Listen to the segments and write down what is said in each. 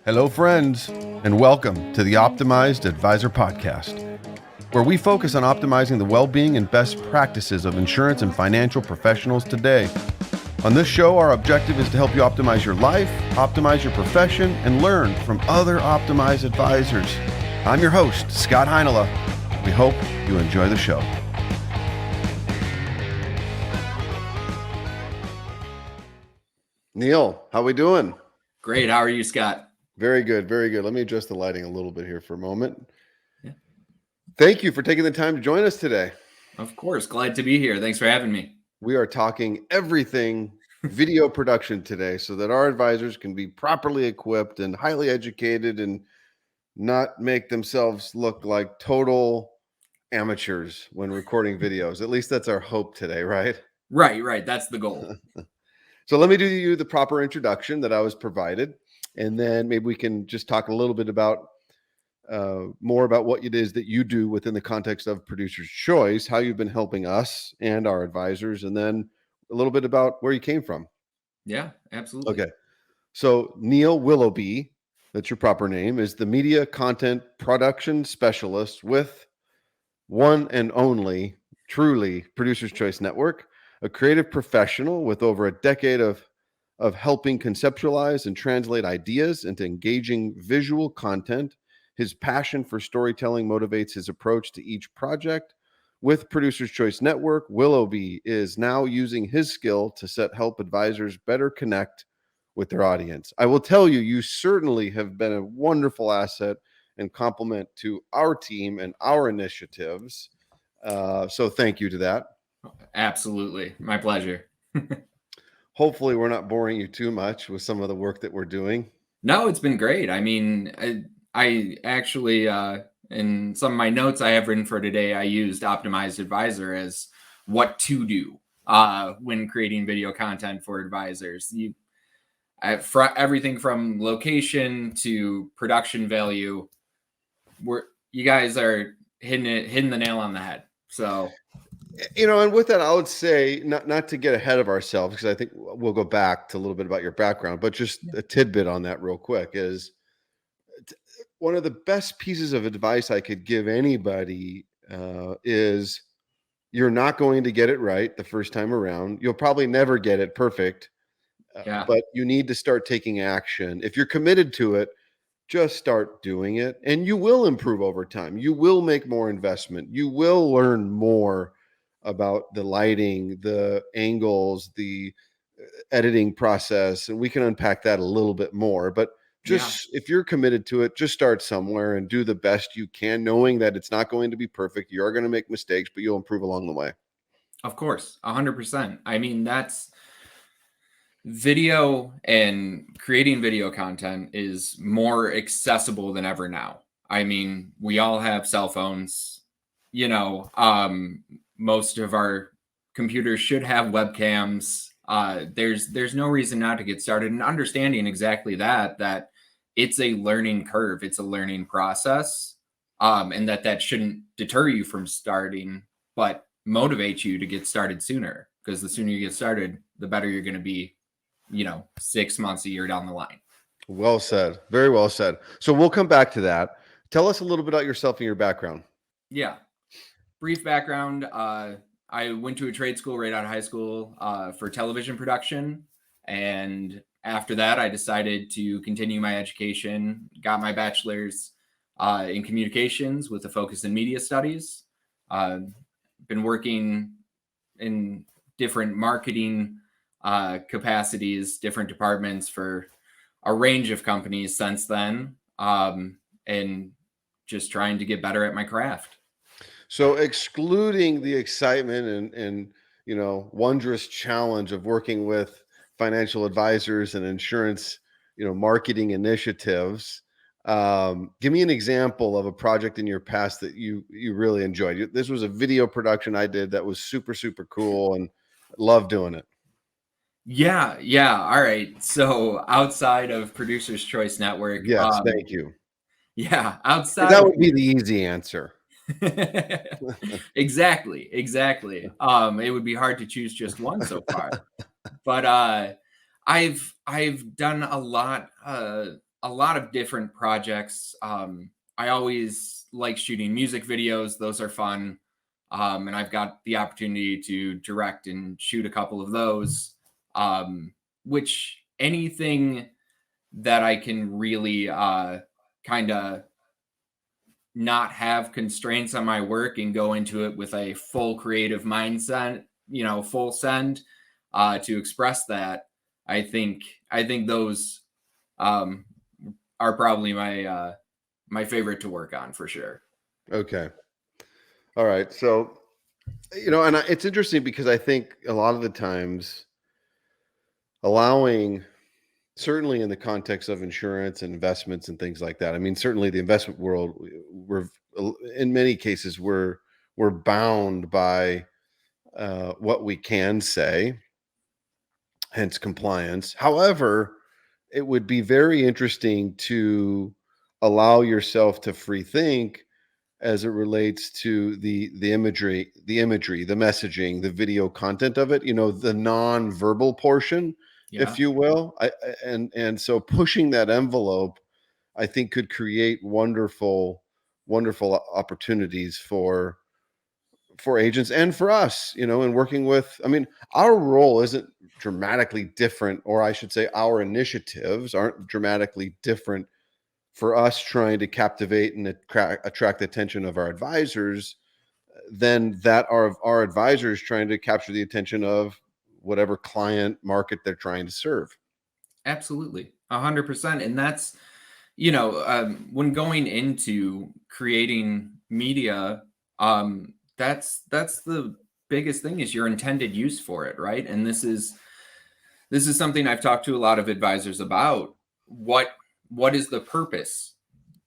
Hello, friends, and welcome to the Optimized Advisor Podcast, where we focus on optimizing the well-being and best practices of insurance and financial professionals today. On this show, our objective is to help you optimize your life, optimize your profession, and learn from other optimized advisors. I'm your host, Scott Heinela. We hope you enjoy the show. Neil, how we doing? Great. How are you, Scott? Very good, very good. Let me adjust the lighting a little bit here for a moment. Yeah. Thank you for taking the time to join us today. Of course. Glad to be here. Thanks for having me. We are talking everything video production today so that our advisors can be properly equipped and highly educated and not make themselves look like total amateurs when recording videos. At least that's our hope today, right? Right. That's the goal. So let me do you the proper introduction that I was provided, and then maybe we can just talk a little bit about more about what it is that you do within the context of Producer's Choice, how you've been helping us and our advisors, and then a little bit about where you came from. Yeah, absolutely. Okay. So Neil Willoughby, that's your proper name, is the media content production specialist with one and only truly Producer's Choice Network, a creative professional with over a decade of helping conceptualize and translate ideas into engaging visual content. His passion for storytelling motivates his approach to each project. With Producer's Choice Network, Willoughby is now using his skill to help advisors better connect with their audience. I will tell you, you certainly have been a wonderful asset and complement to our team and our initiatives. So thank you to that. Absolutely. My pleasure. Hopefully we're not boring you too much with some of the work that we're doing. No, it's been great. I mean, I actually, in some of my notes I have written for today, I used Optimized Advisor as what to do when creating video content for advisors. Everything from location to production value, you guys are hitting the nail on the head. So, and with that, I would say not to get ahead of ourselves, because I think we'll go back to a little bit about your background, but just a tidbit on that real quick is one of the best pieces of advice I could give anybody is you're not going to get it right the first time around. You'll probably never get it perfect, but you need to start taking action. If you're committed to it, just start doing it, and you will improve over time. You will make more investment. You will learn more about the lighting, the angles, the editing process, and we can unpack that a little bit more. But if you're committed to it, just start somewhere and do the best you can, knowing that it's not going to be perfect. You are going to make mistakes, but you'll improve along the way. Of course, 100%. I mean, that's video, and creating video content is more accessible than ever now. I mean, we all have cell phones, most of our computers should have webcams. There's no reason not to get started, and understanding exactly that it's a learning curve, it's a learning process, and that shouldn't deter you from starting, but motivate you to get started sooner, because the sooner you get started, the better you're going to be, 6 months, a year down the line. Well said. Very well said. So we'll come back to that. Tell us a little bit about yourself and your background. Yeah. Brief background. I went to a trade school right out of high school for television production. And after that, I decided to continue my education, got my bachelor's in communications with a focus in media studies. Been working in different marketing capacities, different departments for a range of companies since then, and just trying to get better at my craft. So excluding the excitement and wondrous challenge of working with financial advisors and insurance, marketing initiatives, give me an example of a project in your past that you really enjoyed. This was a video production I did that was super, super cool, and loved doing it. Yeah. All right. So outside of Producer's Choice Network. Yes, thank you. Yeah. Outside. That would be the easy answer. Exactly. It would be hard to choose just one so far, but I've done a lot a lot of different projects. I always like shooting music videos; those are fun. And I've got the opportunity to direct and shoot a couple of those. Which anything that I can really kind of not have constraints on my work and go into it with a full creative mindset, full send to express that. I think those um, are probably my favorite to work on for sure. Okay. All right. So, and it's interesting because I think a lot of the times allowing, certainly in the context of insurance and investments and things like that. I mean, certainly the investment world, we're in many cases we're bound by what we can say, hence compliance. However, it would be very interesting to allow yourself to free think as it relates to the imagery, the messaging, the video content of it, the non-verbal portion, Yeah, if you will. And so pushing that envelope, I think, could create wonderful opportunities for agents and for us, in working with. I mean, our role isn't dramatically different, or I should say our initiatives aren't dramatically different for us trying to captivate and attract the attention of our advisors than that are of our advisors trying to capture the attention of whatever client market they're trying to serve. absolutely, 100%. And that's when going into creating media, that's the biggest thing is your intended use for it, right? And this is something I've talked to a lot of advisors about. What is the purpose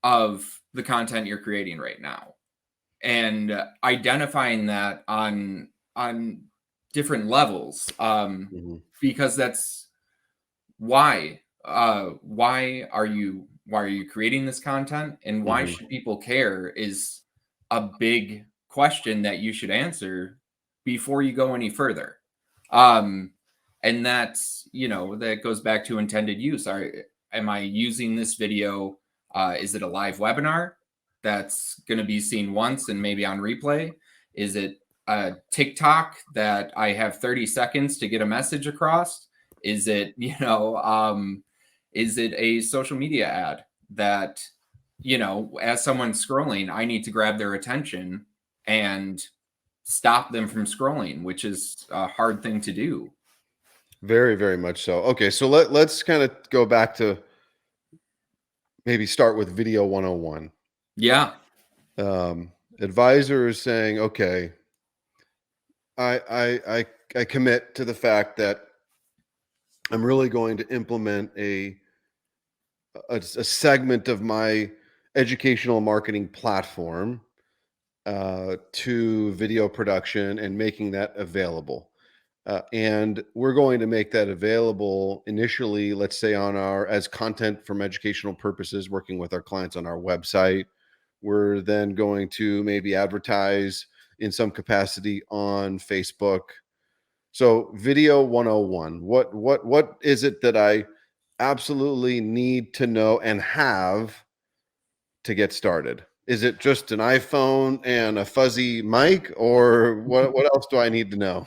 of the content you're creating right now? And identifying that on different levels, Mhm, because that's why are you creating this content, and why mhm. should people care is a big question that you should answer before you go any further. um and that goes back to intended use. Am I using this video, is it a live webinar that's going to be seen once and maybe on replay? Is it a TikTok that I have 30 seconds to get a message across? Is it is it a social media ad that, as someone's scrolling, I need to grab their attention and stop them from scrolling, which is a hard thing to do. Very, very much so. Okay, so let's kind of go back to maybe start with video 101. Yeah. Advisors saying, okay, I commit to the fact that I'm really going to implement a segment of my educational marketing platform to video production and making that available. And we're going to make that available initially, let's say, as content from educational purposes, working with our clients on our website. We're then going to maybe advertise in some capacity on Facebook. So video 101, what is it that I absolutely need to know and have to get started? Is it just an iPhone and a fuzzy mic, or what else do I need to know?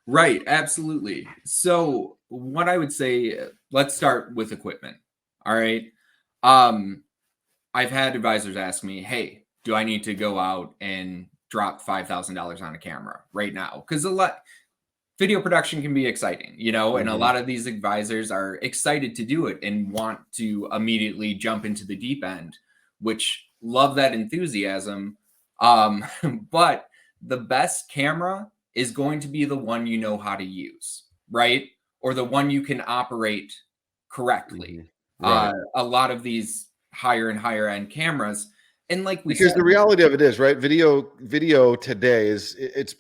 Right, absolutely. So, what I would say, let's start with equipment. All right. Um, I've had advisors ask me, "Hey, do I need to go out and drop $5,000 on a camera right now?" Because a lot video production can be exciting, and a Mhm. lot of these advisors are excited to do it and want to immediately jump into the deep end, which love that enthusiasm. Um, but the best camera is going to be the one you know how to use, right? Or the one you can operate correctly. Mhm. Right. A lot of these higher and higher end cameras, and like we Because said, the reality of it is, right, video today it's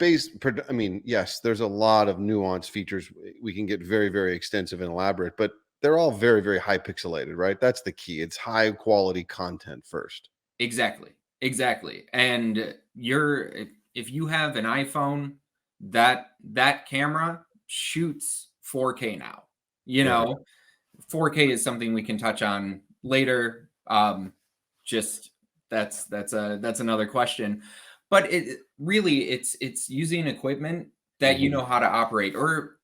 I mean, yes, there's a lot of nuanced features. We can get very, very extensive and elaborate, but they're all very, very high pixelated, right? That's the key. It's high quality content first. exactly, exactly. And if you have an iPhone, that camera shoots 4K now. You Right. know, 4K is something we can touch on later. Just that's another question. But it really it's using equipment that you Mhm. know how to operate, or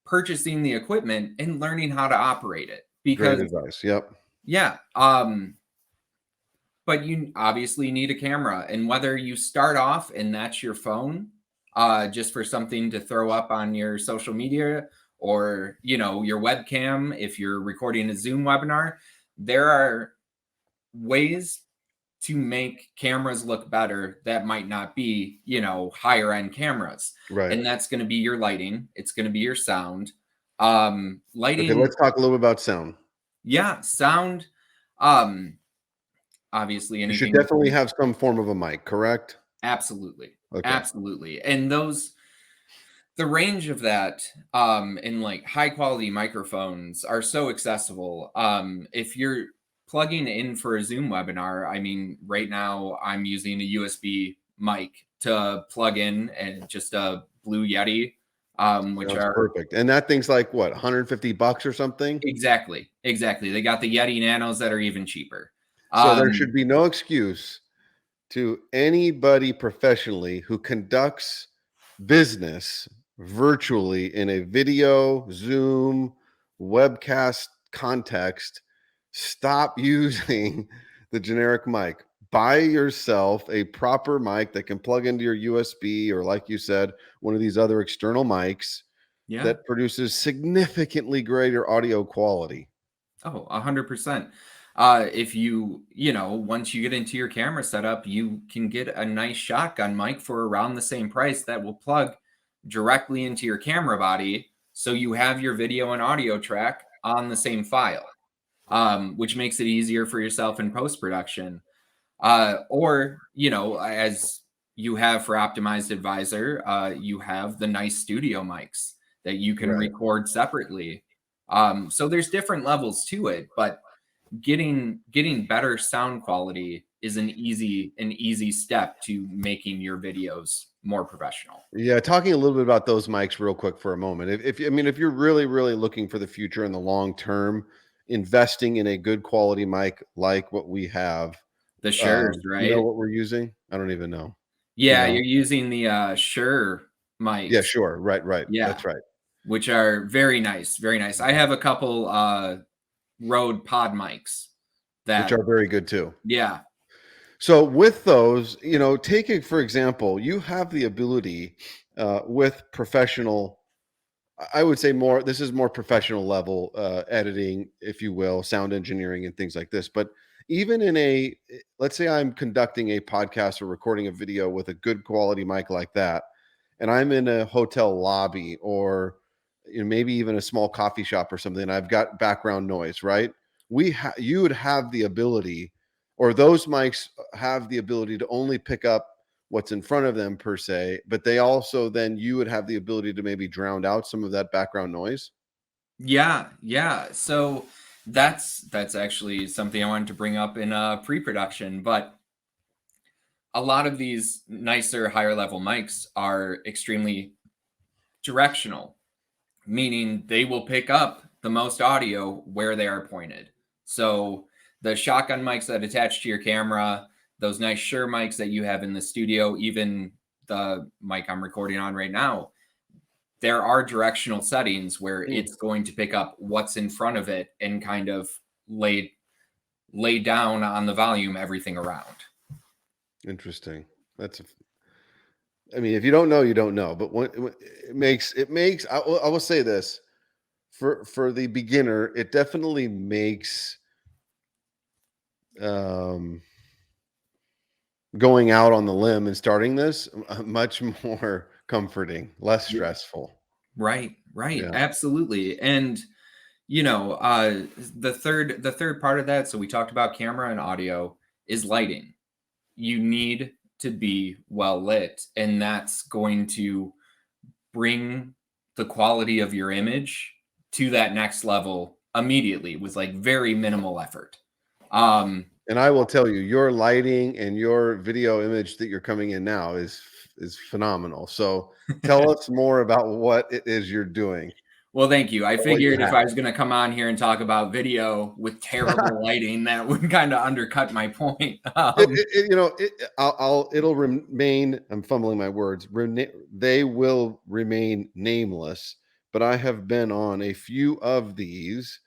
purchasing the equipment and learning how to operate it. Great Because advice. Yep. yeah, but you obviously need a camera, and whether you start off and that's your phone, just for something to throw up on your social media, or your webcam if you're recording a Zoom webinar, there are ways to make cameras look better that might not be, higher end cameras. Right. And that's going to be your lighting, it's going to be your sound. Okay, Lighting, let's talk a little bit about sound. yeah, sound. Um, Obviously You should anything definitely have some form of a mic, correct? absolutely. Okay. Absolutely. And the range of that, in like high quality microphones are so accessible. If you're plugging in for a Zoom webinar, I mean, right now I'm using a USB mic to plug in, and just a Blue Yeti, which Sounds are perfect. And that thing's like what, $150 or something? exactly. They got the Yeti Nanos that are even cheaper. So there should Um, be no excuse to anybody professionally who conducts business virtually in a video, Zoom, webcast context. Stop using the generic mic. Buy yourself a proper mic that can plug into your USB, or, like you said, one of these other external mics yeah. that produces significantly greater audio quality. Oh, 100%. If once you get into your camera setup, you can get a nice shotgun mic for around the same price that will plug directly into your camera body. So you have your video and audio track on the same file, which makes it easier for yourself in post production. Or, as you have for Optimized Advisor, you have the nice studio mics that you can Right. record separately. So there's different levels to it, but getting better sound quality is an easy step to making your videos more professional. Yeah, talking a little bit about those mics real quick for a moment. I mean, if you're really, really looking for the future in the long term, investing in a good quality mic like what we have, The Sures, you know right? what we're using? I don't even know. You Yeah, know? you're using the Shure Yeah, mics. sure. Right, right. Yeah, That's right. which are very nice, very nice. I have a couple Rode Pod mics Which that, are very good too. yeah, So with those, take it for example, you have the ability with professional, I would say more, this is more professional level editing, if you will, sound engineering and things like this. But even in let's say I'm conducting a podcast or recording a video with a good quality mic like that, and I'm in a hotel lobby, or maybe even a small coffee shop or something, and I've got background noise, right? You would have the ability, or those mics have the ability to only pick up what's in front of them per se, but they also, then you would have the ability to maybe drown out some of that background noise. yeah, yeah. So that's actually something I wanted to bring up in pre-production, but a lot of these nicer, higher level mics are extremely directional, meaning they will pick up the most audio where they are pointed. So the shotgun mics that attach to your camera, those nice Shure mics that you have in the studio, even the mic I'm recording on right now, there are directional settings where Hmm, it's going to pick up what's in front of it and kind of lay down on the volume everything around. interesting. I mean, if you don't know, you don't know. But it makes. I will say this, for the beginner, it definitely makes um, going out on the limb and starting this much more comforting, less stressful. Right, right, Yeah. absolutely. And the third part of that, so we talked about camera and audio, is lighting. You need to be well lit, and that's going to bring the quality of your image to that next level immediately with like very minimal effort. Um, And I will tell you, your lighting and your video image that you're coming in now is phenomenal. So tell us more about what it is you're doing. Well, thank you. I for what you figured if have. I was going to come on here and talk about video with terrible lighting, that would kind of undercut my point. It'll remain. I'm fumbling my words. They will remain nameless. But I have been on a few of these,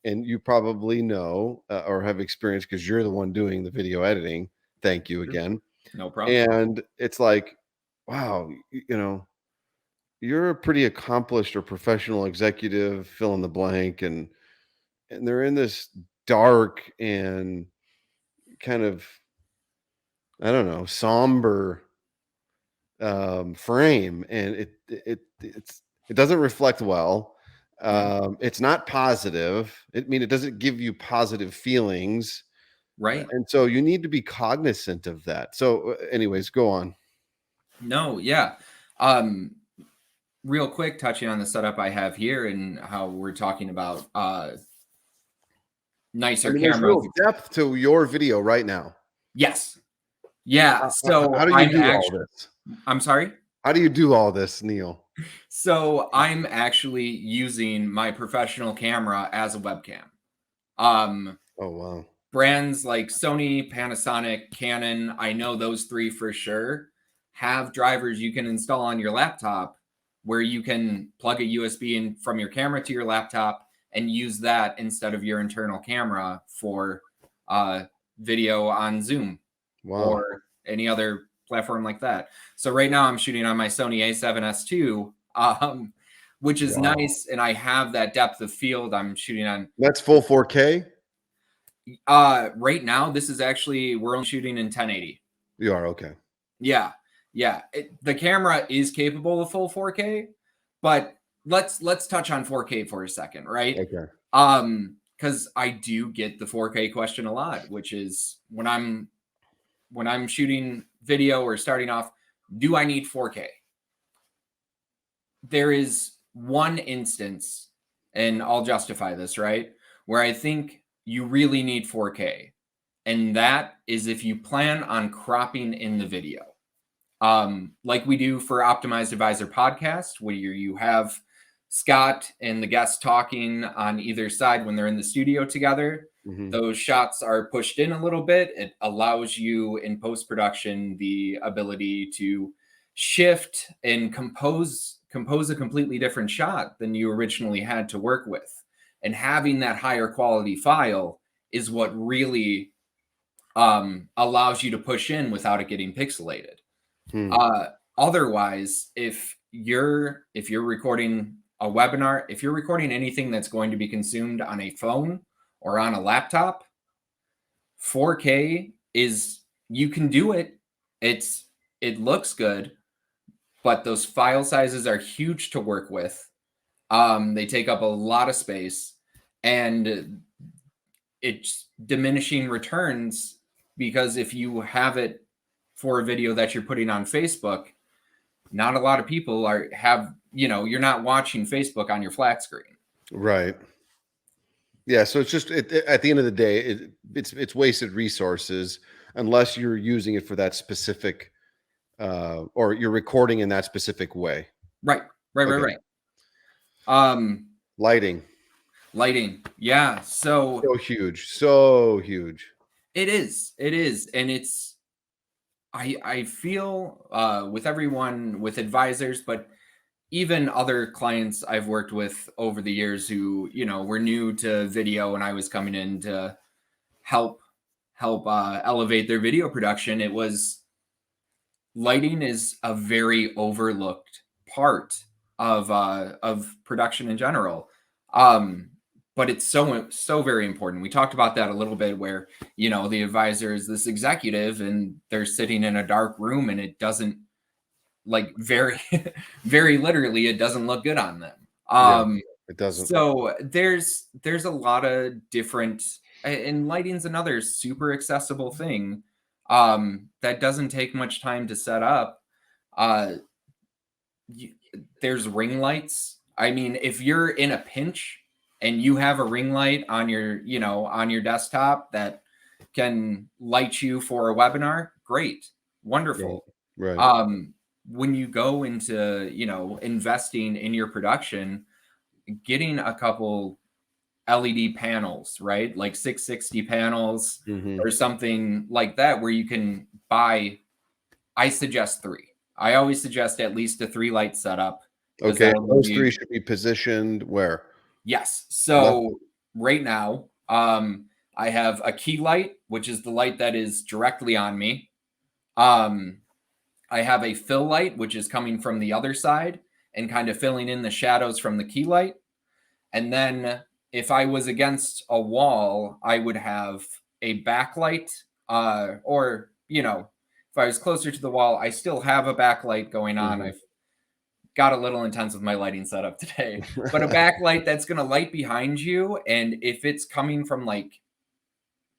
and you probably know or have experienced because you're the one doing the video editing. Thank you again. No problem. And it's like, wow, you're a pretty accomplished or professional executive, fill in the blank, and they're in this dark and kind of, I don't know, somber frame, and it doesn't reflect well. It's not positive. It doesn't give you positive feelings, Right. and so you need to be cognizant of that. So, anyways, go on. No, yeah. Um, Real quick, touching on the setup I have here and how we're talking about nicer There's cameras. real depth to your video right now. Yes. Yeah. How do you do all this? I'm sorry. How do you do all this, Neil? So I'm actually using my professional camera as a webcam. Oh wow. Brands like Sony, Panasonic, Canon, I know those three for sure, have drivers you can install on your laptop where you can plug a USB in from your camera to your laptop and use that instead of your internal camera for video on Zoom or any other platform like that. So right now I'm shooting on my Sony A7S II, which is nice, and I have that depth of field. I'm shooting on. That's full 4K. Right now this is actually, we're only shooting in 1080. You are okay. Yeah. The camera is capable of full 4K, but let's touch on 4K for a second, right? Okay. Because I do get the 4K question a lot, which is when I'm shooting video or starting off, do I need 4K? There is one instance, and I'll justify this, right, where I think you really need 4K. And that is if you plan on cropping in the video. Like we do for Optimized Advisor podcast, where you have Scott and the guest talking on either side when they're in the studio together. Mm-hmm. Those shots are pushed in a little bit. It allows you in post-production the ability to shift and compose a completely different shot than you originally had to work with. And having that higher quality file is what really allows you to push in without it getting pixelated. Otherwise, if you're recording a webinar, if you're recording anything that's going to be consumed on a phone or on a laptop, 4K is, you can do it. It looks good, but those file sizes are huge to work with. They take up a lot of space, and it's diminishing returns, because if you have it for a video that you're putting on Facebook, not a lot of people you're not watching Facebook on your flat screen. Right. Yeah. So it's just at the end of the day, it's wasted resources unless you're using it for that specific, or you're recording in that specific way. Right. Lighting. Yeah. So huge. It is. And I feel with everyone, with advisors, but even other clients I've worked with over the years who, were new to video, and I was coming in to help elevate their video production. It was, lighting is a very overlooked part of production in general. But it's so very important. We talked about that a little bit, where, the advisor is this executive and they're sitting in a dark room, and it doesn't, like, very, very literally, it doesn't look good on them. It doesn't. So there's a lot of different, and lighting's another super accessible thing that doesn't take much time to set up. There's ring lights. I mean, if you're in a pinch and you have a ring light on your desktop that can light you for a webinar, great, wonderful. Right. When you go into, investing in your production, getting a couple LED panels, right? Like 660 panels Hmm. or something like that, where you can buy. I suggest 3. I always suggest at least a 3 light setup because Okay. that'll give Those three you. should be positioned where? Yes. Left. So right now, I have a key light, which is the light that is directly on me. Um, I have a fill light, which is coming from the other side and kind of filling in the shadows from the key light. And then if I was against a wall, I would have a backlight, or, if I was closer to the wall, I still have a backlight going on. Hmm. I've got a little intense with my lighting setup today, but a backlight that's going to light behind you. And if it's coming from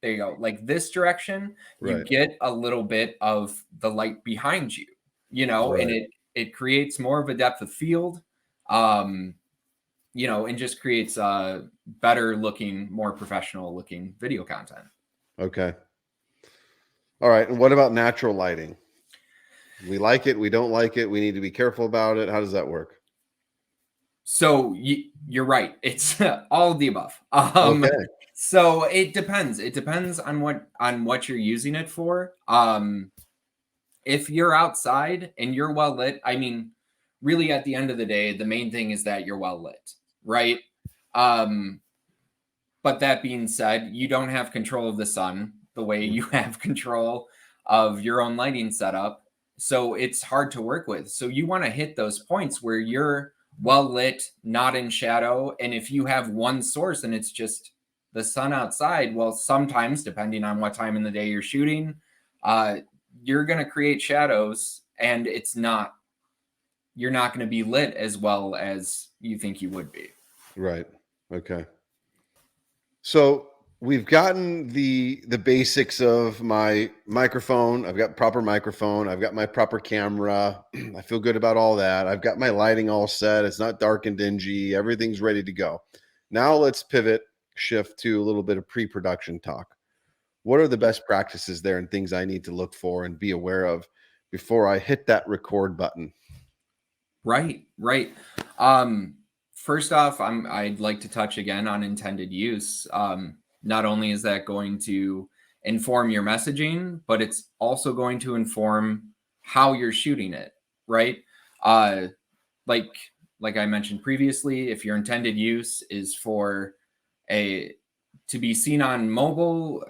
there you go, like this direction, you Right. get a little bit of the light behind you, and Right. it creates more of a depth of field. Um, and just creates better looking, more professional looking video content. Okay. All right. And what about natural lighting? We like it. We don't like it. We need to be careful about it. How does that work? So you're right. It's all of the above. Okay. So it depends. It depends on what you're using it for. If you're outside and you're well lit, I mean, really at the end of the day, the main thing is that you're well lit, right? Um, But that being said, you don't have control of the sun the way you have control of your own lighting setup. So it's hard to work with. So you want to hit those points where you're well lit, not in shadow. And if you have one source and it's just the sun outside, well, sometimes, depending on what time in the day you're shooting, uh, you're going to create shadows and you're not going to be lit as well as you think you would be. Right. Okay. So we've gotten the basics of my microphone. I've got proper microphone. I've got my proper camera. I feel good about all that. I've got my lighting all set. It's not dark and dingy. Everything's ready to go. Now let's shift to a little bit of pre-production talk. What are the best practices there and things I need to look for and be aware of before I hit that record button? Right, right. Um, First off, I'd like to touch again on intended use. Not only is that going to inform your messaging, but it's also going to inform how you're shooting it, right? Uh, like like I mentioned previously, if your intended use is for a to be seen on mobile,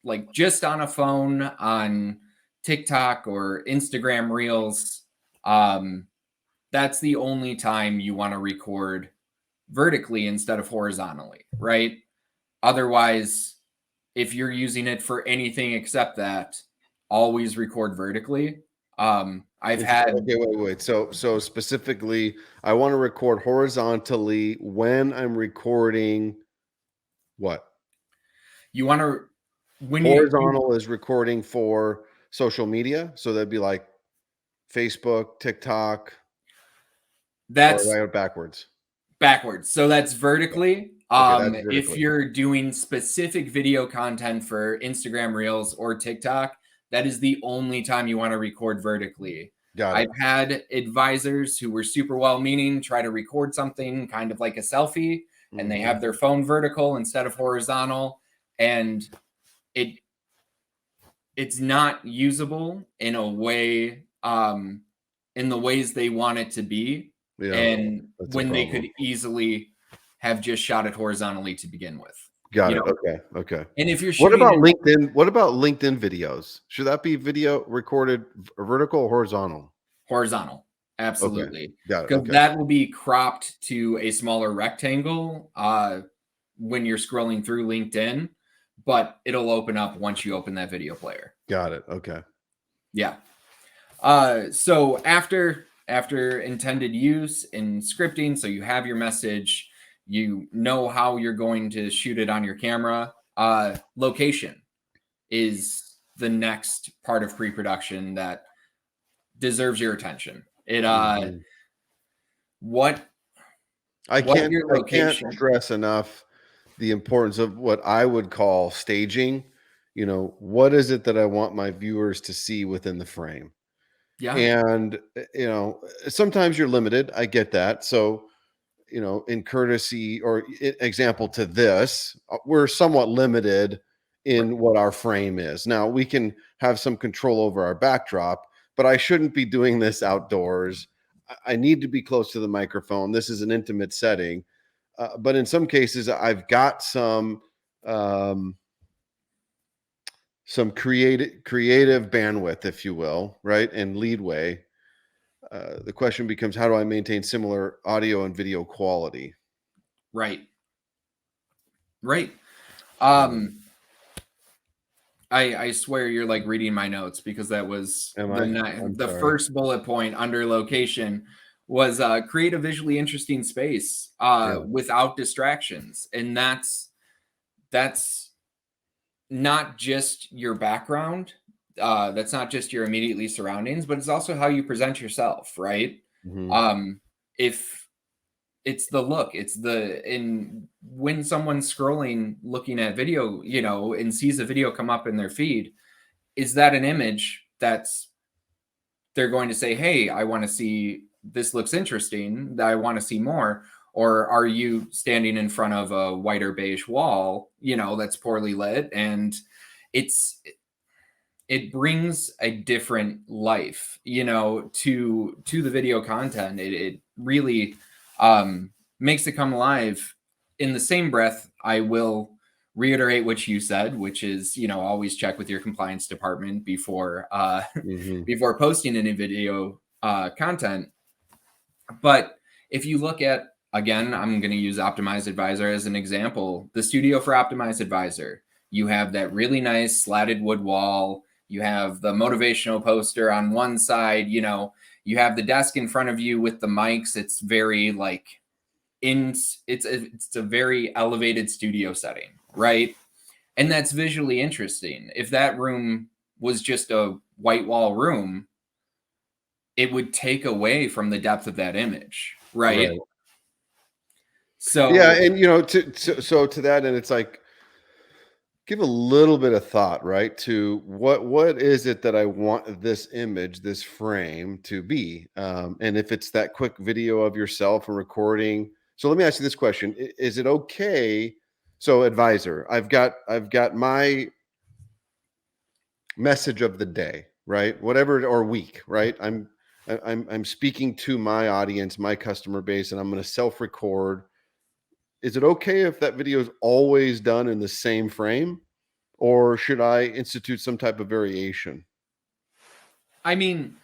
like just on a phone, on TikTok or Instagram Reels, that's the only time you want to record vertically instead of horizontally, right? Otherwise, if you're using it for anything except that, always record vertically. I've had. Okay, wait. So specifically, I want to record horizontally when I'm recording what? You want to when Horizontal is recording for social media, so that'd be like Facebook, TikTok, or that's right backwards. backwards. So that's vertically. Okay, that's If vertically. you're doing specific video content for Instagram Reels or TikTok, that is the only time you want to record vertically. Got I've it. had advisors who were super well-meaning try to record something kind of like a selfie, and they Mhm. have their phone vertical instead of horizontal, and it it's not usable in a way, in the ways they want it to be, Yeah, and that's a when they problem. could easily have just shot it horizontally to begin with. Got You it. know, Okay. and if you're What shooting about it LinkedIn? What about LinkedIn videos? Should that be video recorded vertical or horizontal? horizontal, Okay. absolutely, Got it. because Okay. that will be cropped to a smaller rectangle when you're scrolling through LinkedIn, but it'll open up once you open that video player. Got it. Okay. Yeah. So after intended use in scripting, so you have your message, you know how you're going to shoot it on your camera. Location is the next part of pre-production that deserves your attention. It Mhm. what I what can't your I can't location. stress enough the importance of what I would call staging. What is it that I want my viewers to see within the frame? Yeah. And sometimes you're limited. I get that. So in courtesy or example to this, we're somewhat limited in what our frame is. Now we can have some control over our backdrop, but I shouldn't be doing this outdoors. I need to be close to the microphone. This is an intimate setting. But in some cases, I've got some creative bandwidth, if you will, right, and leadway. The question becomes, how do I maintain similar audio and video quality? Right. Um, I swear you're like reading my notes, because that was Am I? I'm the sorry. first bullet point under location was create a visually interesting space Yeah. without distractions. And that's not just your background. That's not just your immediately surroundings, but it's also how you present yourself, right? Mhm. If it's the look, and when someone's scrolling, looking at video, and sees a video come up in their feed, is that an image that's they're going to say, hey, I want to see, this looks interesting, that I want to see more? Or are you standing in front of a white or beige wall, that's poorly lit, and it's it brings a different life, to the video content. It really makes it come alive. In the same breath, I will reiterate what you said, which is, always check with your compliance department before Mhm. before posting any video content. But if you look at, again, I'm going to use Optimized Advisor as an example. The studio for Optimized Advisor, you have that really nice slatted wood wall. You have the motivational poster on one side. You have the desk in front of you with the mics. It's very like it's a very elevated studio setting, right? And that's visually interesting. If that room was just a white wall room, it would take away from the depth of that image, right? Right. Yeah, So and to that end, it's like, give a little bit of thought, right, to what is it that I want this image, this frame to be, and if it's that quick video of yourself and recording. So let me ask you this question: Is it okay? So, advisor, I've got my message of the day, right? Whatever, or week, right? I'm speaking to my audience, my customer base, and I'm going to self-record. Is it okay if that video is always done in the same frame, or should I institute some type of variation? I mean,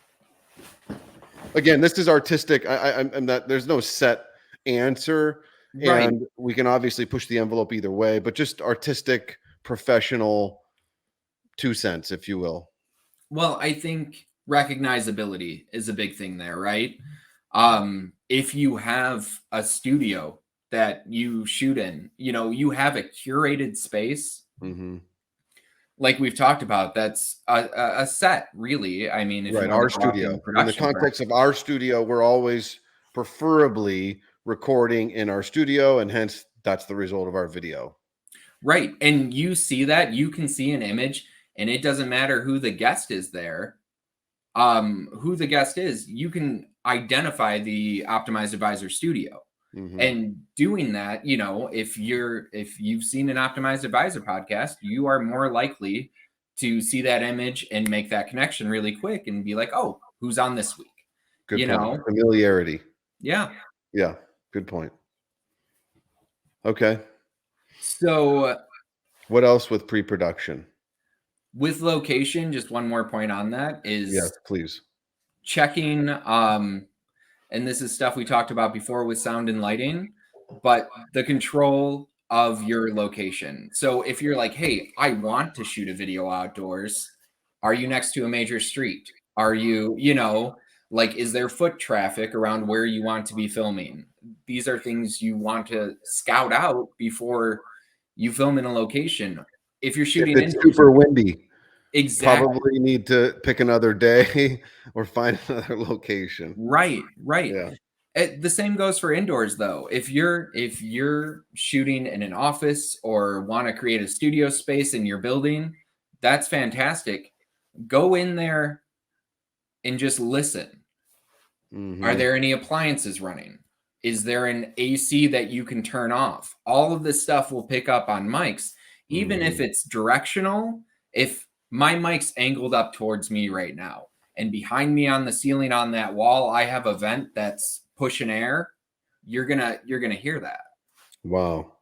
Again, this is artistic. I'm not. There's no set answer, right. and we can obviously push the envelope either way. But just artistic, professional 2 cents, if you will. Well, I think recognizability is a big thing there, right? If you have a studio that you shoot in, you have a curated space, Hmm. like we've talked about, that's a set, really. I mean, if you Right, want our to talk in studio. In the production terms. context of our studio, we're always preferably recording in our studio, and hence that's the result of our video. Right. And you see that, you can see an image, and it doesn't matter who the guest is there. Who the guest is, you can identify the Optimized Advisor studio. Hmm. And doing that, if you've seen an Optimized Advisor podcast, you are more likely to see that image and make that connection really quick and be like, oh, who's on this week? Good point. Familiarity. Yeah. Yeah, good point. Okay. So What else with pre-production? with location, just one more point on that Yes, is please. checking, and this is stuff we talked about before with sound and lighting, but the control of your location. So if you're like, hey, I want to shoot a video outdoors, are you next to a major street? Are you, like, is there foot traffic around where you want to be filming? These are things you want to scout out before you film in a location. If you're If shooting it's indoors, super windy, exactly. probably need to pick another day or find another location. Right. Yeah. The same goes for indoors, though. If you're shooting in an office or want to create a studio space in your building, that's fantastic. Go in there and just listen. Are Mhm. there any appliances running? Is there an AC that you can turn off? All of this stuff will pick up on mics, even if it's directional. If my mic's angled up towards me right now, and behind me on the ceiling on that wall, I have a vent that's pushing air, you're gonna hear that. Wow.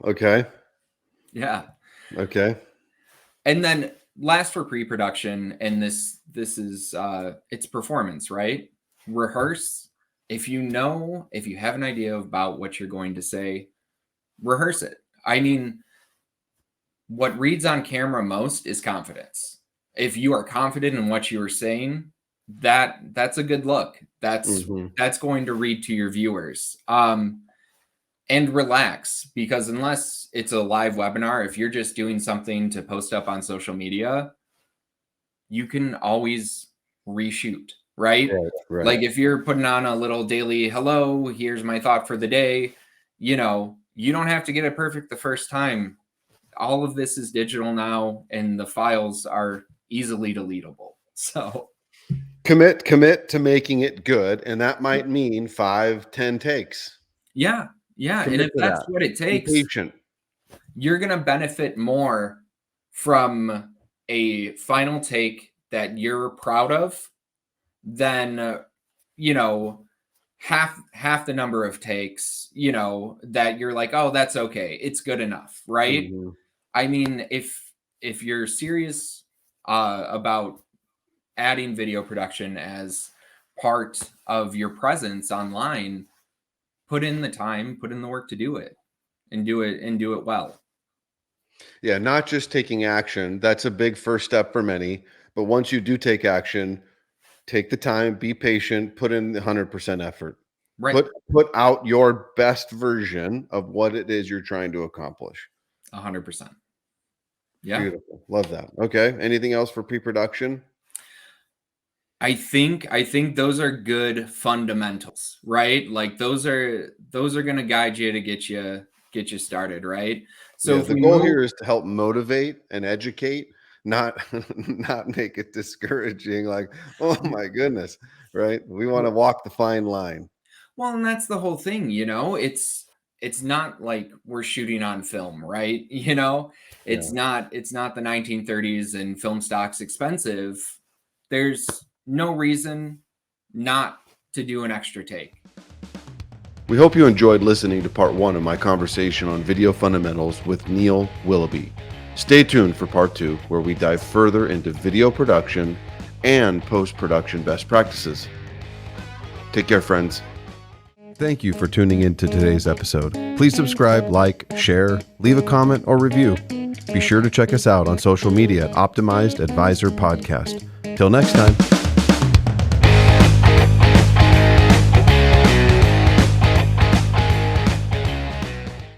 Okay. Yeah. Okay. And then last for pre-production, and this is it's performance, right? Rehearse. If you have an idea about what you're going to say, rehearse it. I mean, what reads on camera most is confidence. If you are confident in what you are saying, that's a good look. That's going to read to your viewers. And relax, because unless it's a live webinar, if you're just doing something to post up on social media, you can always reshoot, right? Right. Like if you're putting on a little daily, hello, here's my thought for the day, you don't have to get it perfect the first time. All of this is digital now, and the files are easily deletable. So commit to making it good, and that might mean 5-10 takes. Yeah. Commit And if to that's that. what it takes, Be patient. You're going to benefit more from a final take that you're proud of than, half the number of takes, that you're like, oh, that's okay. It's good enough. Right. I mean, if you're serious about adding video production as part of your presence online, put in the time, put in the work to do it, and do it well. Yeah, not just taking action. That's a big first step for many. But once you do take action, take the time, be patient, put in the 100% effort. Right. Put out your best version of what it is you're trying to accomplish. 100%. Yeah. Beautiful. Love that. Okay. Anything else for pre-production? I think those are good fundamentals, right? Like those are going to guide you to get you started, right? So the goal here is to help motivate and educate, not make it discouraging. Like, oh my goodness, right? We want to walk the fine line. Well, and that's the whole thing, it's not like we're shooting on film, right? It's not the 1930s and film stock's expensive. There's no reason not to do an extra take. We hope you enjoyed listening to part 1 of my conversation on video fundamentals with Neil Willoughby. Stay tuned for part 2, where we dive further into video production and post-production best practices. Take care, friends. Thank you for tuning in to today's episode. Please subscribe, like, share, leave a comment or review. Be sure to check us out on social media at Optimized Advisor Podcast. Till next time.